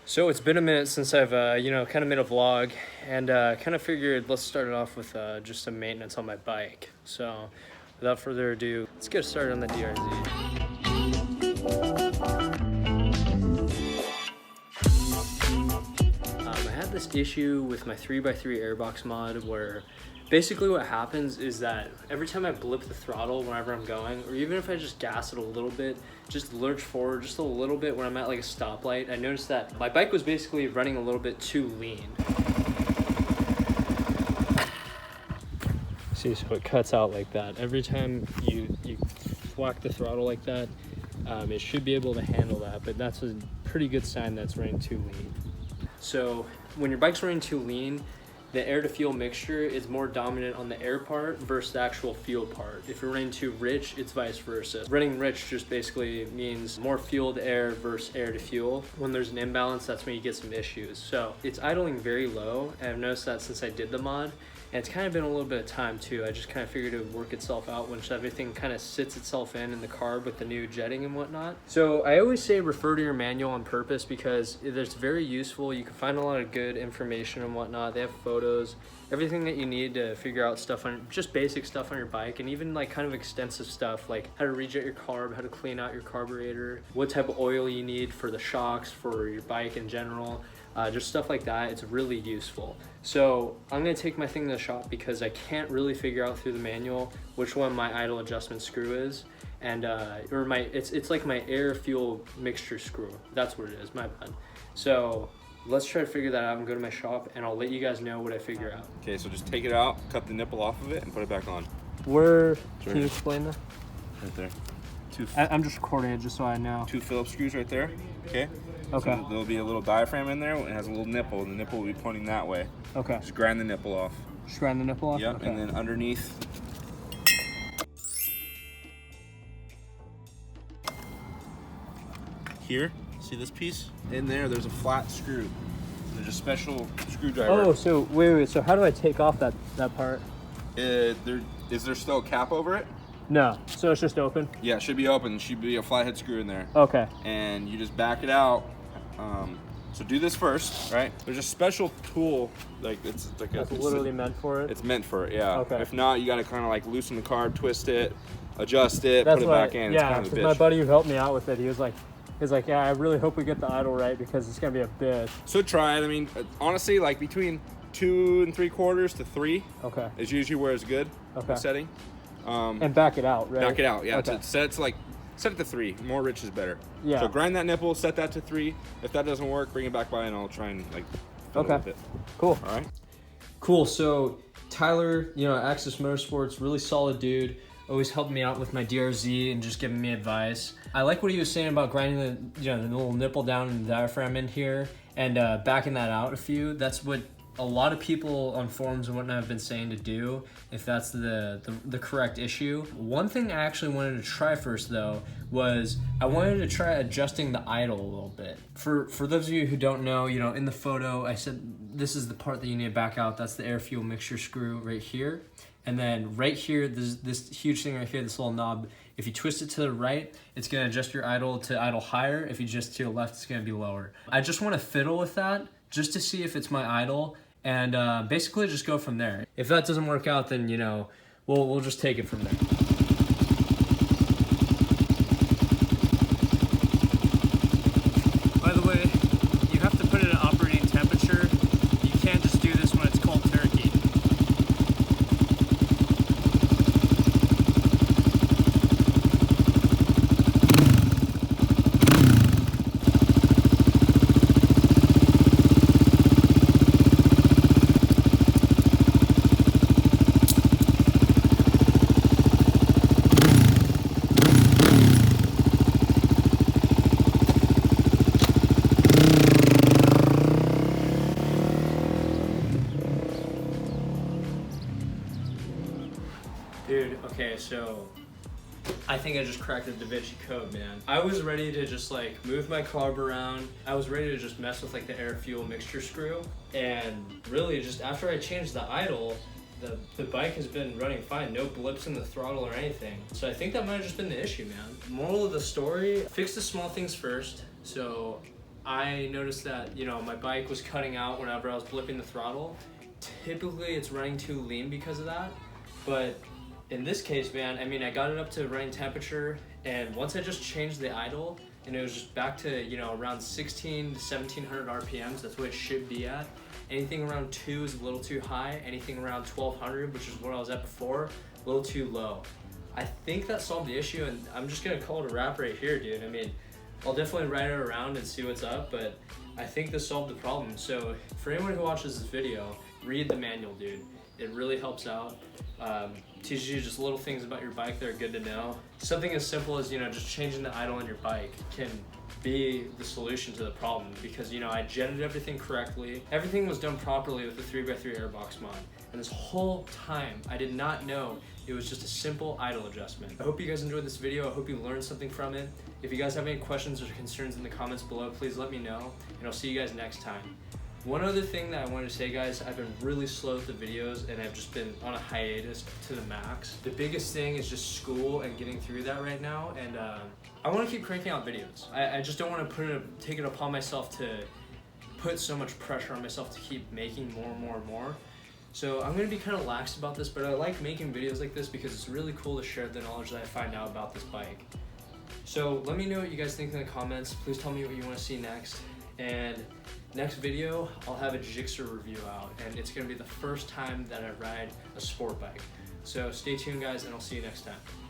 So it's been a minute since I've, kind of made a vlog, and kind of figured let's start it off with just some maintenance on my bike. So without further ado, let's get started on the DRZ. I had this issue with my 3x3 Airbox mod where basically what happens is that every time I blip the throttle whenever I'm going, or even if I just gas it a little bit, just lurch forward just a little bit when I'm at like a stoplight, I noticed that my bike was basically running a little bit too lean. See, so it cuts out like that. Every time you whack the throttle like that, it should be able to handle that, but that's a pretty good sign that it's running too lean. So when your bike's running too lean, the air to fuel mixture is more dominant on the air part versus the actual fuel part. If you're running too rich, it's vice versa. Running rich just basically means more fuel to air versus air to fuel. When there's an imbalance, that's when you get some issues. So it's idling very low, and I've noticed that since I did the mod. And it's kind of been a little bit of time too. I just kind of figured it would work itself out once everything kind of sits itself in the carb with the new jetting and whatnot. So I always say refer to your manual on purpose because it's very useful. You can find a lot of good information and whatnot. They have photos, everything that you need to figure out stuff on, just basic stuff on your bike, and even like kind of extensive stuff like how to rejet your carb, how to clean out your carburetor, what type of oil you need for the shocks, for your bike in general. Just stuff like that. It's really useful. So I'm gonna take my thing to the shop because I can't really figure out through the manual which one my idle adjustment screw is, and it's like my air fuel mixture screw. That's what it is. My bad. So let's try to figure that out and go to my shop, and I'll let you guys know what I figure out. Okay, so just take it out, cut the nipple off of it, and put it back on. Where can you explain that? Right there. I'm just recording it just so I know. 2 Phillips screws right there. Okay. Okay. So there'll be a little diaphragm in there. It has a little nipple, and the nipple will be pointing that way. Okay. Just grind the nipple off. Just grind the nipple off? Yep. Okay. And then underneath. Here, see this piece? In there, there's a flat screw. There's a special screwdriver. Oh, so wait. So how do I take off that part? Is there still a cap over it? No. So it's just open? Yeah, it should be open. There should be a flathead screw in there. Okay. And you just back it out. So do this first, right? There's a special tool, like it's like That's literally meant for it? It's meant for it, yeah. Okay. If not, you got to kind of like loosen the carb, twist it, adjust it, That's put it back in. Yeah, it's because kind of a my bitch. buddy who helped me out with it, he was like, yeah, I really hope we get the idle right because it's gonna be a bitch. So try it. I mean, honestly, like between 2 3/4 to 3 Okay. is usually where it's good. Okay. Setting. And back it out, right? Back it out, yeah. Okay. Set it to 3. More rich is better. Yeah. So grind that nipple, set that to 3. If that doesn't work, bring it back by and I'll try and like fill it with it. Cool. All right. Cool. So Tyler, Axis Motorsports, really solid dude. Always helped me out with my DRZ and just giving me advice. I like what he was saying about grinding the little nipple down in the diaphragm in here and backing that out a few. That's what a lot of people on forums and whatnot have been saying to do if that's the correct issue. One thing I actually wanted to try first though was I wanted to try adjusting the idle a little bit. For those of you who don't know, in the photo I said this is the part that you need to back out. That's the air fuel mixture screw right here. And then right here, this huge thing right here, this little knob, if you twist it to the right, it's gonna adjust your idle to idle higher. If you adjust to the left, it's gonna be lower. I just wanna fiddle with that just to see if it's my idle and basically just go from there. If that doesn't work out, then, we'll just take it from there. By the way, you have to put it at operating temperature. You can't just do this when it's cold turkey. Dude, okay, so I think I just cracked the Da Vinci Code, man. I was ready to just like move my carb around. I was ready to just mess with like the air fuel mixture screw. And really just after I changed the idle, the bike has been running fine. No blips in the throttle or anything. So I think that might have just been the issue, man. Moral of the story, fix the small things first. So I noticed that, you know, my bike was cutting out whenever I was blipping the throttle. Typically it's running too lean because of that, but in this case, man, I mean, I got it up to running temperature, and once I just changed the idle, and it was just back to, you know, around 16 to 1700 RPMs, that's what it should be at. Anything around 2 is a little too high, anything around 1200, which is what I was at before, a little too low. I think that solved the issue, and I'm just gonna call it a wrap right here, dude. I mean, I'll definitely ride it around and see what's up, but I think this solved the problem. So for anyone who watches this video, read the manual, dude. It really helps out. Teaches you just little things about your bike that are good to know. Something as simple as, you know, just changing the idle on your bike can be the solution to the problem, because, you know, I jetted everything correctly. Everything was done properly with the 3x3 Airbox mod. And this whole time, I did not know it was just a simple idle adjustment. I hope you guys enjoyed this video. I hope you learned something from it. If you guys have any questions or concerns in the comments below, please let me know, and I'll see you guys next time. One other thing that I wanted to say, guys, I've been really slow with the videos, and I've just been on a hiatus to the max. The biggest thing is just school and getting through that right now, and I want to keep cranking out videos. I just don't want to take it upon myself to put so much pressure on myself to keep making more and more and more. So I'm going to be kind of lax about this, but I like making videos like this because it's really cool to share the knowledge that I find out about this bike. So let me know what you guys think in the comments. Please tell me what you want to see next. And next video, I'll have a Gixxer review out, and it's going to be the first time that I ride a sport bike. So stay tuned, guys, and I'll see you next time.